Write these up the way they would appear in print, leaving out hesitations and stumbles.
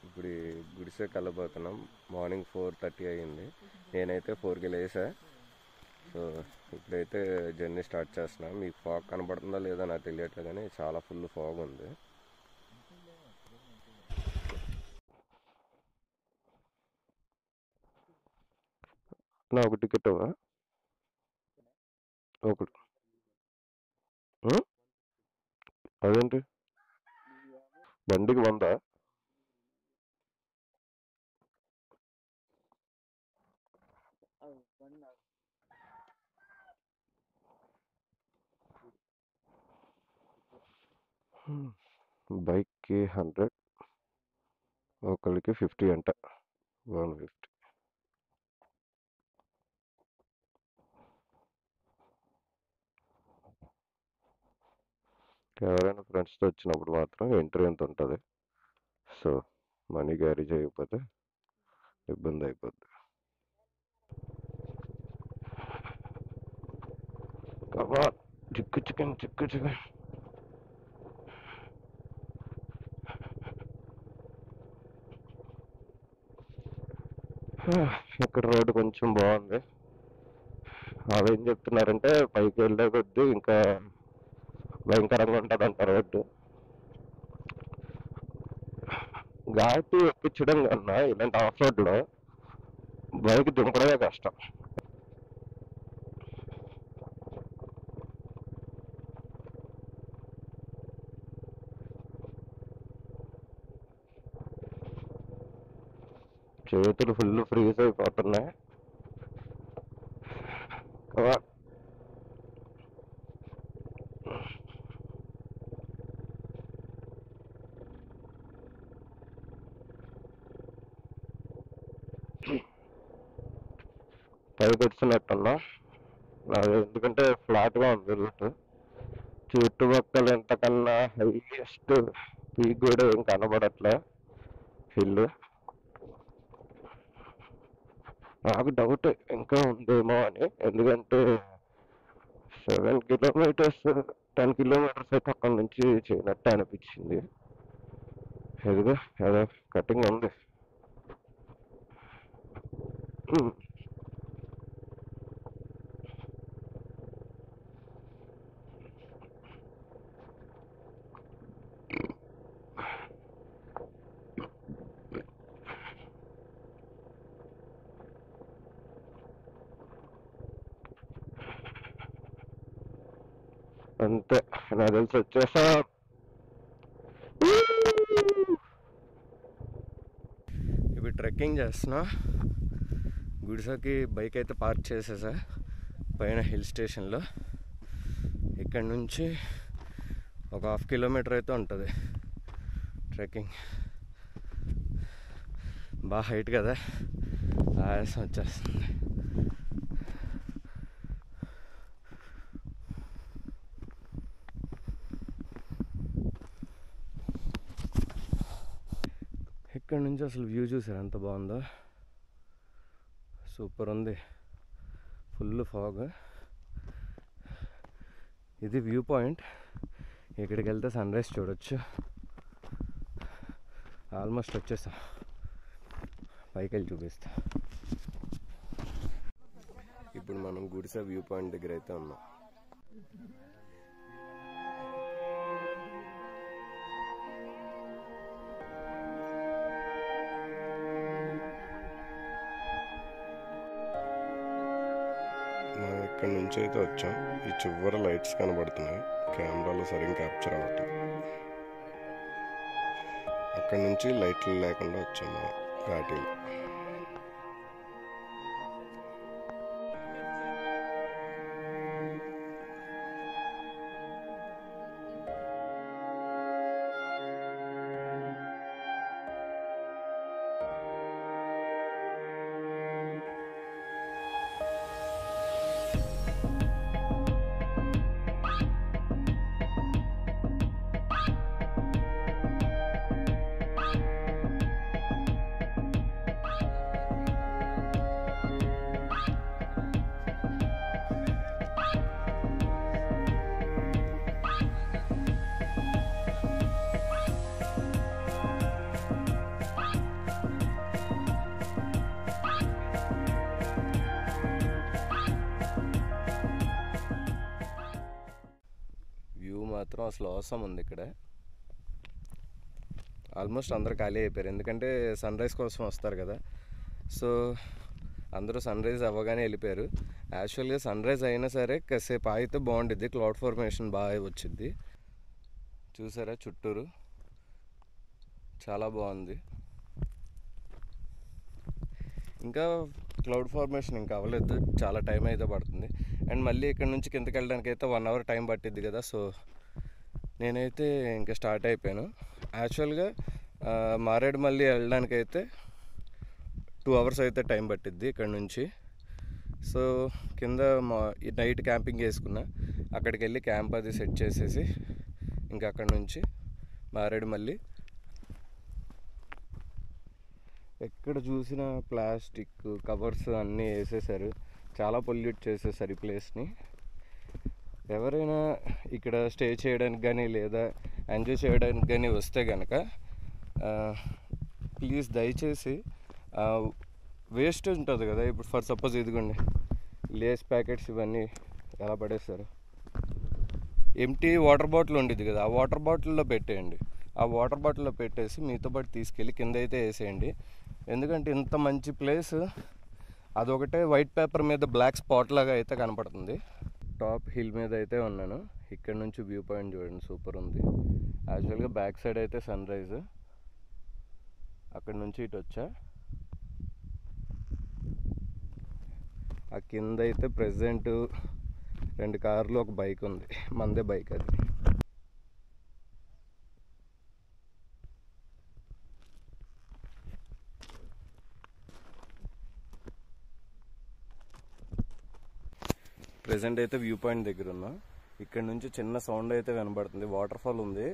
ఇప్పుడు గుడిసెకి వెళ్ళబోతున్నాం. మార్నింగ్ 4:30 అయ్యింది. నేనైతే 4కి లేసా. సో ఇప్పుడైతే జర్నీ స్టార్ట్ చేస్తున్నాం. మీకు ఫాగ్ కనబడుతుందో లేదో నాకు తెలియట్లేదు, కానీ చాలా ఫుల్ ఫాగ్ ఉంది. నా ఒక టికెట్ ఒకటి అదేంటి బండికి 100? బైక్కి 100, ఒకరికి 50 అంట. 150. ఎవరైనా ఫ్రెండ్స్తో వచ్చినప్పుడు మాత్రం ఎంట్రీ ఎంత ఉంటుంది. సో మనీ క్యారీ చేయకపోతే ఇబ్బంది అయిపోద్ది. అబ్బా చిక్కు చికెన్ ఇక్కడ రోడ్డు కొంచెం బాగుంది. వాళ్ళు ఏం చెప్తున్నారంటే పైకి వెళ్ళే కొద్దీ ఇంకా భయంకరంగా ఉంటుంది అంట రోడ్డు. ఘాటు ఎక్కించడం కన్నా ఇలాంటి ఆఫ్ రోడ్లో బైక్ దింపడమే కష్టం. చేతులు ఫుల్ ఫ్రీజ్ అయిపోతున్నాయి. పైకి వచ్చినట్టున్నా అది, ఎందుకంటే ఫ్లాట్గా ఉంది రూట్. చుట్టుపక్కల ఎంతకన్నా హైయెస్ట్ పీక్ కూడా ఏం కనబడట్లే హిల్. నాకు డౌట్ ఇంకా ఉందేమో అని, ఎందుకంటే 7 కిలోమీటర్స్ 10 కిలోమీటర్స్ అయితే అక్కడ నుంచి చేయనట్టు అనిపించింది. ఎదుగు ఏదో కటింగ్ ఉంది. అంతే, నాకు తెలిసి వచ్చేసా. ఇప్పుడు ట్రెక్కింగ్ చేస్తున్నా. గుడిసెకి బైక్ అయితే పార్క్ చేసేసా పైన హిల్ స్టేషన్లో. ఇక్కడ నుంచి ఒక 1/2 కిలోమీటర్ అయితే ఉంటుంది ట్రెక్కింగ్. బాగా హైట్ కదా, ఆయాసం వచ్చేస్తుంది. ఇక్కడ నుంచి అసలు వ్యూ చూసారు ఎంత బాగుందో. సూపర్ ఉంది, ఫుల్ ఫాగ్. ఇది వ్యూ పాయింట్. ఇక్కడికి వెళ్తే సన్ రైజ్ చూడొచ్చు. ఆల్మోస్ట్ వచ్చేసా, పైకి వెళ్ళి చూపిస్తా. ఇప్పుడు మనం గుడిసె వ్యూ పాయింట్ దగ్గర అయితే ఉన్నాం. మనం ఇక్కడ నుంచి అయితే వచ్చాం. ఈ చివరి లైట్స్ కనబడుతున్నాయి, కెమెరాలో సరిగ్గా క్యాప్చర్ అవ్వట్లేదు. అక్కడ నుంచి లైట్లు లేకుండా వచ్చాం మనం ఘాటీలో. మాత్రం అసలు అవసరం ఉంది. ఇక్కడ ఆల్మోస్ట్ అందరూ ఖాళీ అయిపోయారు, ఎందుకంటే సన్ రైజ్ కోసం వస్తారు కదా. సో అందరూ సన్ రైజ్ అవ్వగానే వెళ్ళిపోయారు. యాక్చువల్గా సన్ రైజ్ అయినా సరే కాసేపు ఆగితే బాగుంటుంది, క్లౌడ్ ఫార్మేషన్ బాగా వచ్చింది. చూసారా చుట్టూరు చాలా బాగుంది. ఇంకా క్లౌడ్ ఫార్మేషన్ ఇంకా అవ్వలేదు, చాలా టైం అయితే పడుతుంది. అండ్ మళ్ళీ ఇక్కడ నుంచి కిందకి వెళ్ళడానికి అయితే 1 hour టైం పట్టిద్ది కదా. సో నేనైతే ఇంకా స్టార్ట్ అయిపోయాను. యాక్చువల్గా మారేడుమల్లి వెళ్ళడానికి అయితే 2 hours అయితే టైం పట్టిద్ది ఇక్కడ నుంచి. సో కింద నైట్ క్యాంపింగ్ వేసుకున్నా, అక్కడికి వెళ్ళి క్యాంప్ అది సెట్ చేసేసి ఇంకా అక్కడ నుంచి మారేడుమల్లి. ఎక్కడ చూసినా ప్లాస్టిక్ కవర్స్ అన్నీ వేసేసారు, చాలా పొల్యూట్ చేసేసారు ఈ ప్లేస్ని. ఎవరైనా ఇక్కడ స్టే చేయడానికి కానీ లేదా ఎంజాయ్ చేయడానికి కానీ వస్తే కనుక ప్లీజ్ దయచేసి వేస్ట్ ఉంటుంది కదా. ఇప్పుడు ఫర్ సపోజ్ ఇదిగోండి లేస్ ప్యాకెట్స్ ఇవన్నీ ఎలా పడేస్తారు. ఎంటీ వాటర్ బాటిల్ ఉండేది కదా, ఆ వాటర్ బాటిల్లో పెట్టేయండి. ఆ వాటర్ బాటిల్లో పెట్టేసి మీతో పాటు తీసుకెళ్ళి కింద అయితే వేసేయండి. ఎందుకంటే ఇంత మంచి ప్లేస్ అదొకటే వైట్ పేపర్ మీద బ్లాక్ స్పాట్ లాగా అయితే కనపడుతుంది. టాప్ హిల్ మీద అయితే ఉన్నాను. ఇక్కడ నుంచి వ్యూ పాయింట్ చూడండి, సూపర్ ఉంది. యాక్చువల్గా బ్యాక్ సైడ్ అయితే సన్ రైజ్, అక్కడ నుంచి ఇటు వచ్చా. ఆ కింద అయితే ప్రెజెంట్ 2 కార్లు ఒక బైక్ ఉంది, మందే బైక్ అది. ప్రెజెంట్ అయితే వ్యూ పాయింట్ దగ్గర ఉన్నా. ఇక్కడ నుంచి చిన్న సౌండ్ అయితే వినబడుతుంది, వాటర్ ఫాల్ ఉంది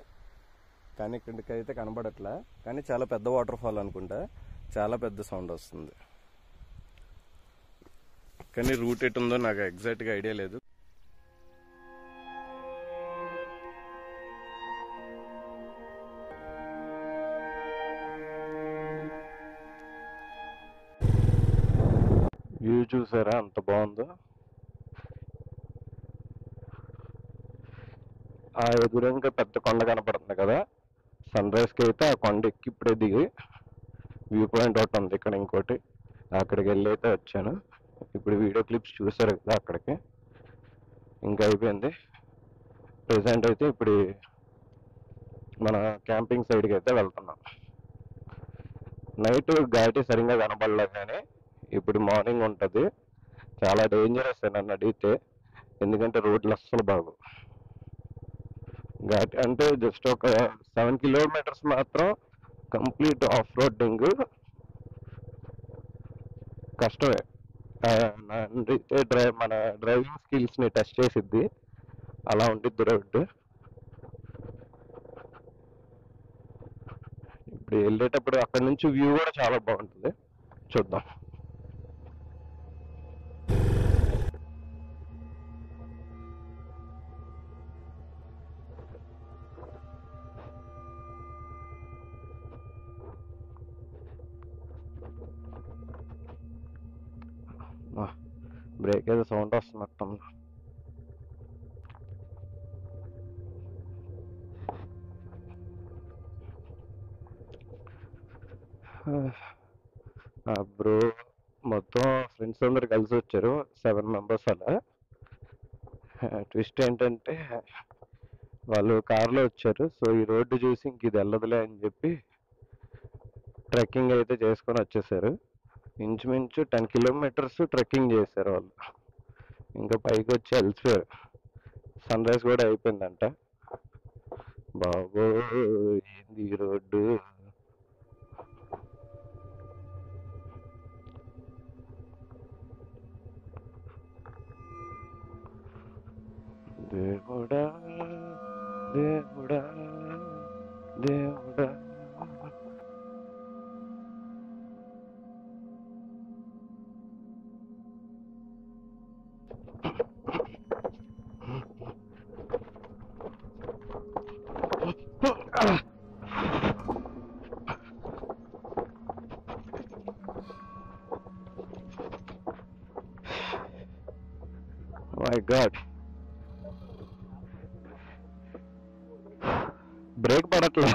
కానీ ఇక్కడికి అయితే కనబడట్లా. కానీ చాలా పెద్ద వాటర్ ఫాల్ అనుకుంటా, చాలా పెద్ద సౌండ్ వస్తుంది. కానీ రూట్ ఎటు ఉందో నాకు ఎగ్జాక్ట్గా ఐడియా లేదు. వ్యూ చూసారా అంత బాగుందో. ఆ ఎదురుగా పెద్ద కొండ కనపడుతుంది కదా, సన్ రైజ్కి అయితే ఆ కొండ ఎక్కి ఇప్పుడే దిగి వ్యూ పాయింట్ ఒకటి ఉంది ఇక్కడ ఇంకోటి, అక్కడికి వెళ్ళి అయితే వచ్చాను. ఇప్పుడు వీడియో క్లిప్స్ చూసారు కదా, అక్కడికి ఇంకా అయిపోయింది. ప్రెసెంట్ అయితే ఇప్పుడు మన క్యాంపింగ్ సైడ్కి అయితే వెళ్తున్నాం. నైట్ ఘాటి సరిగ్గా కనపడలేదు, కానీ ఇప్పుడు మార్నింగ్ ఉంటుంది. చాలా డేంజరస్ నన్ను అడిగితే, ఎందుకంటే రోడ్లు అస్సలు బాగు. ఘాటి అంటే జస్ట్ ఒక 7 kilometers మాత్రం కంప్లీట్ ఆఫ్ రోడ్డింగ్, కష్టమే. అయితే మన డ్రైవింగ్ స్కిల్స్ని టెస్ట్ చేసిద్ది, అలా ఉంటుంది రోడ్డు. ఇప్పుడు వెళ్ళేటప్పుడు అక్కడ నుంచి వ్యూ కూడా చాలా బాగుంటుంది, చూద్దాం. బ్రేక్ ఏదో సౌండ్ వస్తున్నట్టు. బ్రో మొత్తం ఫ్రెండ్స్ అందరు కలిసి వచ్చారు, 7 members అలా. ట్విస్ట్ ఏంటంటే వాళ్ళు కార్లో వచ్చారు. సో ఈ రోడ్డు చూసి ఇంక ఇది వెళ్ళదులే అని చెప్పి ట్రెక్కింగ్ అయితే చేసుకొని వచ్చేసారు. ఇంచుమించు 10 kilometers ట్రెక్కింగ్ చేశారు వాళ్ళు. ఇంకా పైకి వచ్చి వెళ్ళిపోయారు. సన్ రైజ్ కూడా అయిపోయిందంట. బాబో ఏంది ఈ రోడ్డు. దేవుడా దేవుడా దేవుడా. My God. పడట్లే.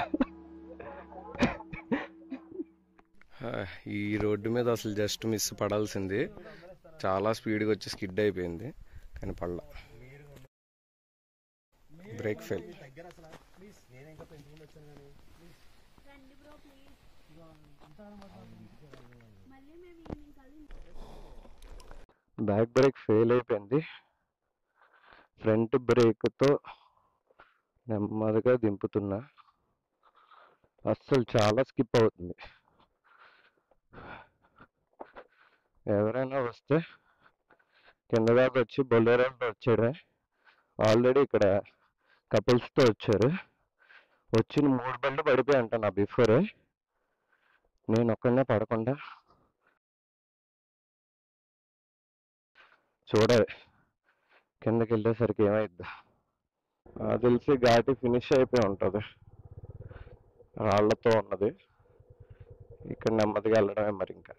ఈ రోడ్డు మీద అసలు జస్ట్ మిస్ పడాల్సింది, చాలా స్పీడ్గా వచ్చి స్కిడ్ అయిపోయింది కానీ పడలా. Brake fail. Back brake fail అయిపోయింది. ఫ్రంట్ బ్రేక్తో నెమ్మదిగా దింపుతున్నా, అస్సలు చాలా స్కిప్ అవుతుంది. ఎవరైనా వస్తే కింద దాకా వచ్చి బొలెరోతో వచ్చాడు. ఆల్రెడీ ఇక్కడ కపుల్స్తో వచ్చారు. వచ్చిన 3 బండ్లు పడిపోయి అంట నా బిఫోరే. నేను ఒక్కనే పడకుండా చూడాలి కిందకి వెళ్ళేసరికి ఏమైద్దా. తెలిసి ఘాటి ఫినిష్ అయిపోయి ఉంటుంది, రాళ్లతో ఉన్నది. ఇక్కడ నెమ్మదిగా వెళ్ళడమే మరి. ఇంకా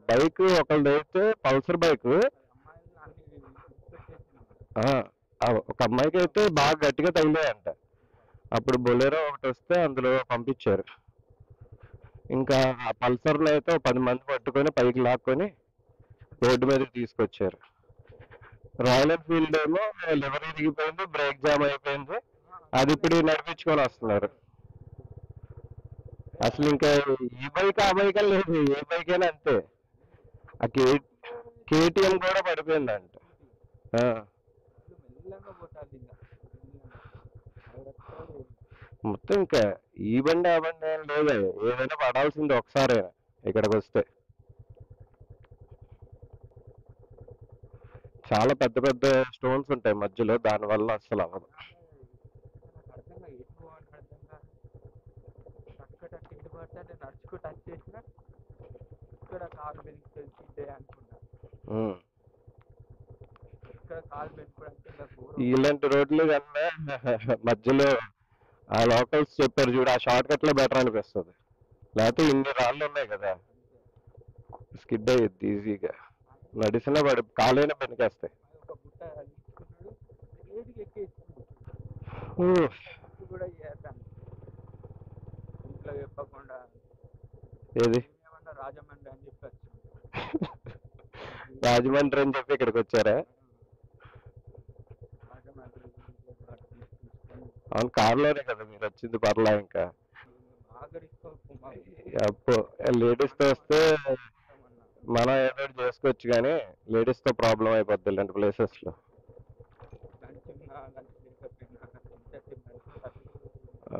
బైక్ ఒకళ్ళది అయితే పల్సర్ బైక్, ఒక అమ్మాయికి అయితే బాగా గట్టిగా తగిలాయంట. అప్పుడు బొలెరో ఒకటి వస్తే అందులో పంపించారు. ఇంకా ఆ పల్సర్లో అయితే 10 మంది పట్టుకొని పైకి లాక్కొని రోడ్డు మీదకి తీసుకొచ్చారు. రాయల్ ఎన్ఫీల్డ్ ఏమో లివర్ ఇరిగిపోయింది, బ్రేక్ జామ్ అయిపోయింది, అది ఇప్పుడు నడిపించుకొని వస్తున్నారు. అసలు ఇంకా ఈ బైక్ ఆ బైక్ లేదు, ఏ బైక్ అయినా అంతే. ఆ కేటీఎం కూడా పడిపోయిందంట. మొత్తం ఇంకా ఈ బండి ఆ బండి ఏం లేదు, ఏదైనా పడాల్సింది ఒకసారి ఇక్కడికి వస్తే. చాలా పెద్ద పెద్ద స్టోన్స్ ఉంటాయి మధ్యలో, దానివల్ల అస్సలు అవ్వదు. ఇలాంటి రోడ్లు కన్నా మధ్యలో ఆ లోకల్స్ చెప్పారు చూడు, ఆ షార్ట్ కట్ లో బెటర్ అనిపిస్తుంది. లేకపోతే ఇన్ని రాళ్ళు ఉన్నాయి కదా, స్కిడ్ అయ్యిద్ది ఈజీగా. నడిసినా పడి కాలైనా పెనికేస్తాయి. ఏది రాజమండ్రి అని చెప్పి ఇక్కడికి వచ్చారా? అవును, కార్లోనే కదా మీరు వచ్చింది, పర్లా. ఇంకా లేడీస్ తో వస్తే మనం ఏదో చేసుకోవచ్చు, కానీ లేడీస్ తో ప్రాబ్లం అయిపోద్ది ఇలాంటి ప్లేసెస్ లో.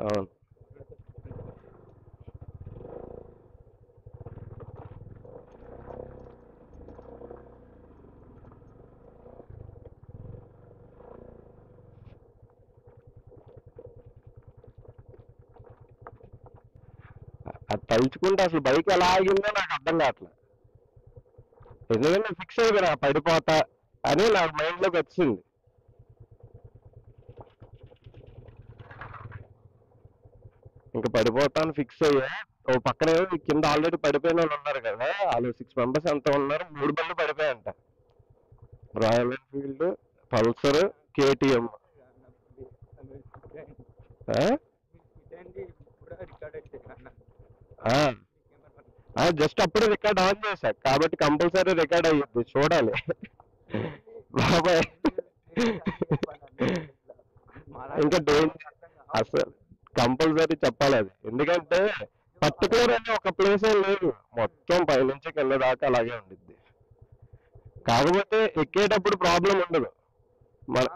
అవును. అది తలుచుకుంటే అసలు బైక్ ఎలా ఆగిందో నాకు అర్థం కావట్లేదు. ఎందుకంటే ఫిక్స్ అయిపోయినా పడిపోతా అని నాకు మైండ్ లోకి వచ్చింది. ఇంకా పడిపోతాను ఫిక్స్ అయ్యా. ఓ పక్కన కింద ఆల్రెడీ పడిపోయిన వాళ్ళు ఉన్నారు కదా, వాళ్ళు 6 మెంబర్స్ ఎంత ఉన్నారు, 3 బండ్లు పడిపోయాయంట. Royal Enfield, Pulsar, KTM. Just అప్పుడే రికార్డ్ ఆన్ చేశా కాబట్టి కంపల్సరీ రికార్డ్ అయ్యింది, చూడాలి. బాబాయ్ ఇంకా డేంజర్ అసలు, కంపల్సరీ చెప్పాలి అది. ఎందుకంటే పర్టికులర్ అని ఒక ప్లేస్ లేదు, మొత్తం పైనుంచి కింద దాకా అలాగే ఉండిద్ది. కాకపోతే ఎక్కేటప్పుడు ప్రాబ్లం ఉండదు. మన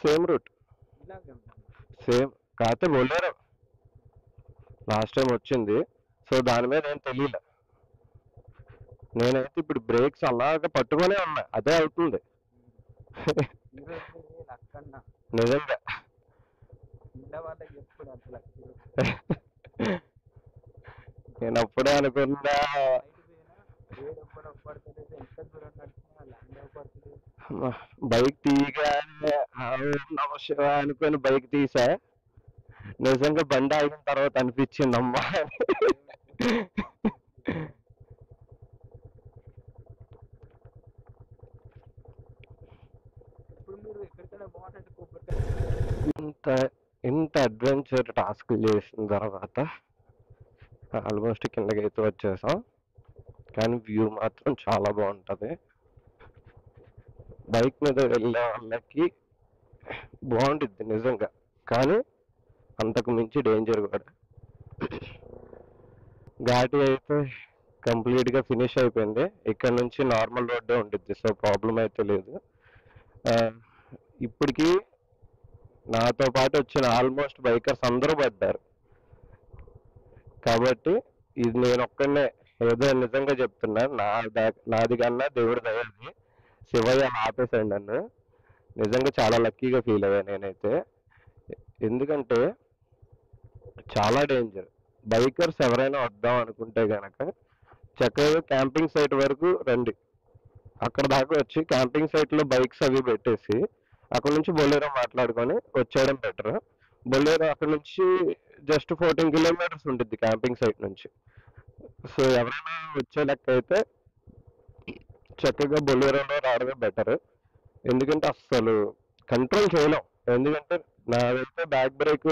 సేమ్ రూట్, సేమ్. కాకపోతే బొలేరో లాస్ట్ టైం వచ్చింది, సో దాని మీద ఏం తెలియలే. నేనైతే ఇప్పుడు బ్రేక్స్ అలాగా పట్టుకొనే ఉన్నా, అదే అవుతుంది నిజంగా. నేను అప్పుడే అనుకున్నా బైక్ తీయగానే నమ శివ అనుకుని బైక్ తీసా. నిజంగా బండి ఆగిన తర్వాత అనిపించింది అమ్మా అని. ఇంత ఇంత అడ్వెంచర్ టాస్క్ చేసిన తర్వాత ఆల్మోస్ట్ కిందకి అయితే వచ్చేసాం. కానీ వ్యూ మాత్రం చాలా బాగుంటుంది. బైక్ మీద వెళ్ళే వాళ్ళకి బాగుంటుంది నిజంగా, కానీ అంతకు మించి డేంజర్ కూడా. ఘాటి అయితే కంప్లీట్గా ఫినిష్ అయిపోయింది. ఇక్కడ నుంచి నార్మల్ రోడ్డే ఉంటుంది, సో ప్రాబ్లం అయితే లేదు. ఆ, ఇప్పటికీ నాతో పాటు వచ్చిన ఆల్మోస్ట్ బైకర్స్ అందరూ పడ్డారు. కాబట్టి ఇది నేను ఒక్కడనే ఏదో నిజంగా చెప్తున్నా, నాది కన్నా దేవుడి దయది. శివయ్య ఆపేసాడు నన్ను. నిజంగా చాలా లక్కీగా ఫీల్ అయ్యా నేనైతే. ఎందుకంటే చాలా డేంజర్. బైకర్స్ ఎవరైనా వద్దాం అనుకుంటే గనక చక్కగా క్యాంపింగ్ సైట్ వరకు రండి. అక్కడ దాకా వచ్చి క్యాంపింగ్ సైట్లో బైక్స్ అవి పెట్టేసి అక్కడ నుంచి బొలేరో మాట్లాడుకొని వచ్చేయడం బెటర్. బొలేరో అక్కడ నుంచి జస్ట్ 14 కిలోమీటర్స్ ఉంటుంది క్యాంపింగ్ సైట్ నుంచి. సో ఎవరైనా వచ్చే లెక్క అయితే చక్కగా బొలేరోలో రావడమే బెటర్. ఎందుకంటే అస్సలు కంట్రోల్ చేయలేం. ఎందుకంటే నాదైతే బ్యాక్ బ్రేక్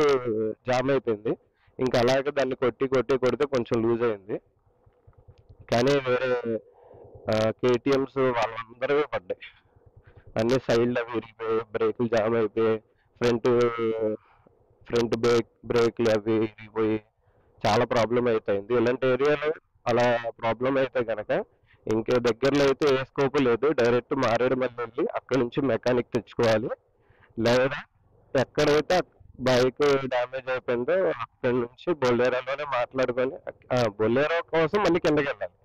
జామ్ అయిపోయింది. ఇంకా అలాగే దాన్ని కొట్టి కొట్టి కొడితే కొంచెం లూజ్ అయింది. కానీ వేరే కేటీఎంస్ వాళ్ళందరూ పడ్డాయి. అన్ని సైడ్లు అవి విరిగిపోయి, బ్రేకులు జామ్ అయిపోయి, ఫ్రంట్ ఫ్రంట్ బ్రేక్లు అవి విరిగిపోయి చాలా ప్రాబ్లం అవుతాయింది. ఇలాంటి ఏరియాలో అలా ప్రాబ్లం అయితే కనుక ఇంకే దగ్గరలో అయితే ఏ స్కోప్ లేదు. డైరెక్ట్ మారేడుమల్లి వెళ్ళి అక్కడ నుంచి మెకానిక్ తెచ్చుకోవాలి. లేదా ఎక్కడైతే బైక్ డ్యామేజ్ అయిపోయిందో అక్కడి నుంచి బొలేరోలోనే మాట్లాడుకొని, బొలేరో కోసం మళ్ళీ కిందకి వెళ్ళాలి.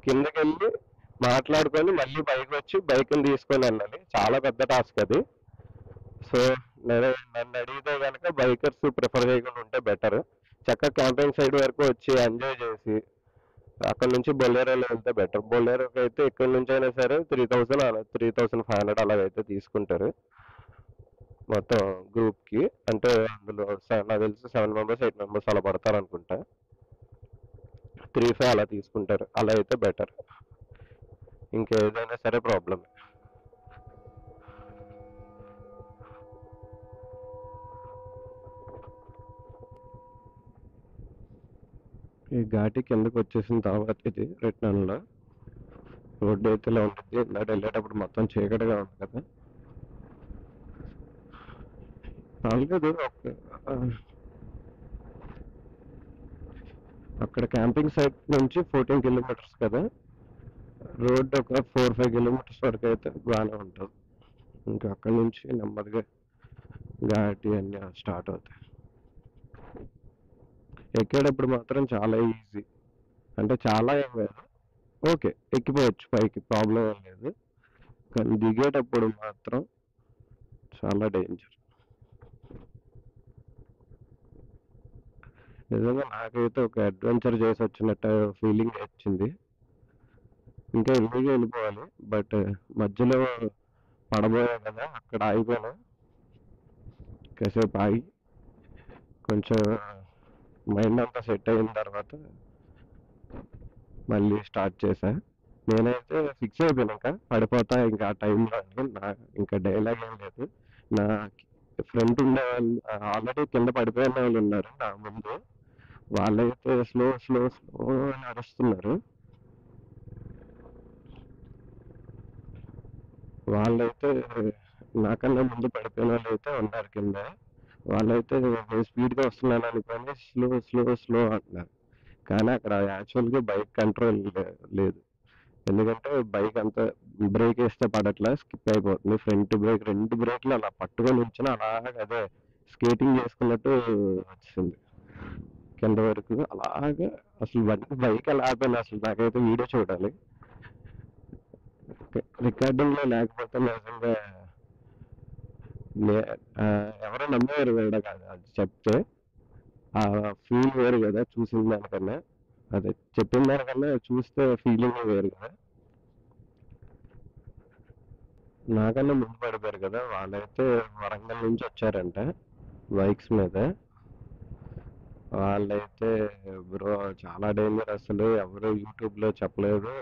కిందకి వెళ్ళి మాట్లాడుకొని మళ్ళీ బైక్ వచ్చి బైక్ని తీసుకొని వెళ్ళాలి. చాలా పెద్ద టాస్క్ అది. సో నన్ను అడిగితే కనుక బైకర్స్ ప్రిఫర్ చేయకుండా ఉంటే బెటర్. చక్కగా క్యాంపింగ్ సైడ్ వరకు వచ్చి ఎంజాయ్ చేసి అక్కడ నుంచి బొలేరోలో వెళ్తే బెటర్. బొలేరోకి అయితే ఎక్కడి నుంచి అయినా సరే 3000 అలా 3500 అలాగైతే తీసుకుంటారు మొత్తం గ్రూప్కి. అంటే అందులో నాకు తెలిసి 7 మెంబర్స్ 8 మెంబర్స్ అలా పడతారు అనుకుంటా. 3-5 అలా తీసుకుంటారు. అలా అయితే బెటర్. ఇంకేదైనా సరే ప్రాబ్లమ్. ఈ ఘాటి కిందకి వచ్చేసిన తర్వాత ఇది రిటర్న్లో రోడ్డు అయితే ఇలా ఉంటుంది. ఇలా వెళ్ళేటప్పుడు మొత్తం చీకటిగా ఉంది కదా. పర్లేదు. అక్కడ క్యాంపింగ్ సైట్ నుంచి 14 కిలోమీటర్స్ కదా. రోడ్ ఒక 4-5 కిలోమీటర్స్ వరకు అయితే బాగానే ఉంటుంది. ఇంకా అక్కడ నుంచి నెమ్మదిగా ఘాటి అన్నీ స్టార్ట్ అవుతాయి. ఎక్కేటప్పుడు మాత్రం చాలా ఈజీ. అంటే చాలా ఏం లేదు, ఓకే ఎక్కిపోవచ్చు పైకి, ప్రాబ్లం ఏం లేదు. కానీ దిగేటప్పుడు మాత్రం చాలా డేంజర్. నిజంగా నాకైతే ఒక అడ్వెంచర్ చేసి వచ్చినట్టు ఫీలింగ్ వచ్చింది. ఇంకా ఎల్లిగా వెళ్ళిపోవాలి, బట్ మధ్యలో పడబోయా కదా, అక్కడ ఆగిపోయినా. కాసేపు ఆగి కొంచెం మైండ్ అంతా సెట్ అయిన తర్వాత మళ్ళీ స్టార్ట్ చేశా. నేనైతే ఫిక్స్ అయిపోయినాక పడిపోతా ఇంకా ఆ టైంలో అని. ఇంకా డైలాగ్ ఏం లేదు. నా ఫ్రెండ్ ఉండే వాళ్ళు ఆల్రెడీ కింద పడిపోయిన వాళ్ళు ఉన్నారు నా ముందు. వాళ్ళైతే స్లో స్లో స్లో అని అరుస్తున్నారు. వాళ్ళైతే నాకన్నా ముందు పడిపోయిన వాళ్ళు అయితే ఉన్నారు కింద. వాళ్ళైతే నేను స్పీడ్గా వస్తున్నాను అనుకొని స్లో స్లో స్లో అంటున్నారు. కానీ అక్కడ యాక్చువల్గా బైక్ కంట్రోల్ లేదు. ఎందుకంటే బైక్ అంతా బ్రేక్ వేస్తే పడట్లా, స్కిప్ అయిపోతుంది. ఫ్రంట్ బ్రేక్ 2 బ్రేక్లు అలా పట్టుకొని ఉంచిన అలాగ అదే స్కేటింగ్ చేసుకున్నట్టు వచ్చింది కింద వరకు. అలాగా అసలు బైక్ అలా ఆపాను. అసలు నాకైతే వీడియో చూడాలి, రికార్డింగ్లో లేకపోతే నిజంగా ఎవరో నమ్మేవారు కూడా కాదు అది చెప్తే. ఆ ఫీల్ వేరు కదా చూసిన దానికన్నా, అదే చెప్పిన దానికన్నా చూస్తే ఫీలింగ్ వేరు కదా. నాకన్నా ముందు పడిపోయారు కదా, వాళ్ళైతే వరంగల్ నుంచి వచ్చారంట బైక్స్ మీద. వాళ్ళైతే బ్రో చాలా డేంజర్, అసలు ఎవరు యూట్యూబ్లో చెప్పలేదు,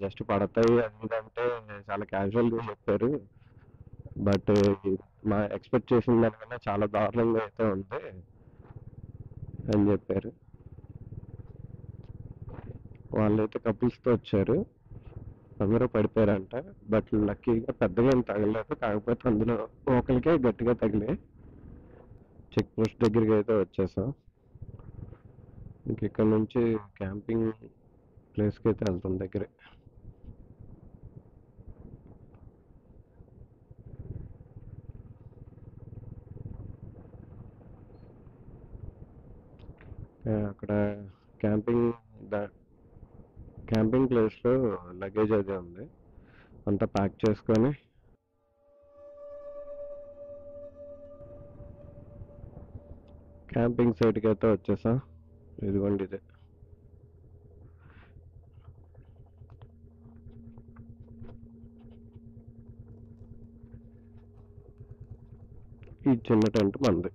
జస్ట్ పడతాయి అది ఇది అంటే చాలా క్యాజువల్గా చెప్పారు. బట్ మా ఎక్స్పెక్ట్ చేసిన దానికన్నా చాలా దారుణంగా అయితే ఉంది అని చెప్పారు. వాళ్ళైతే కపుల్స్తో వచ్చారు, అందరూ పడిపోయారంట. బట్ లక్కీగా పెద్దగా ఏం తగలలేదు, కాకపోతే అందులో ఒకరికే గట్టిగా తగిలి చెక్ పోస్ట్ దగ్గరికి అయితే వచ్చేసాం. ఇంక ఇక్కడ నుంచి క్యాంపింగ్ ప్లేస్కి అయితే వెళ్తాం దగ్గరే. అక్కడ క్యాంపింగ్ క్యాంపింగ్ ప్లేస్లో లగేజ్ అది ఉంది, అంతా ప్యాక్ చేసుకొని క్యాంపింగ్ సైట్కి అయితే వచ్చేసాం. ఇదిగోండి ఇదే. ఈ చిన్న టెంట్ మంది.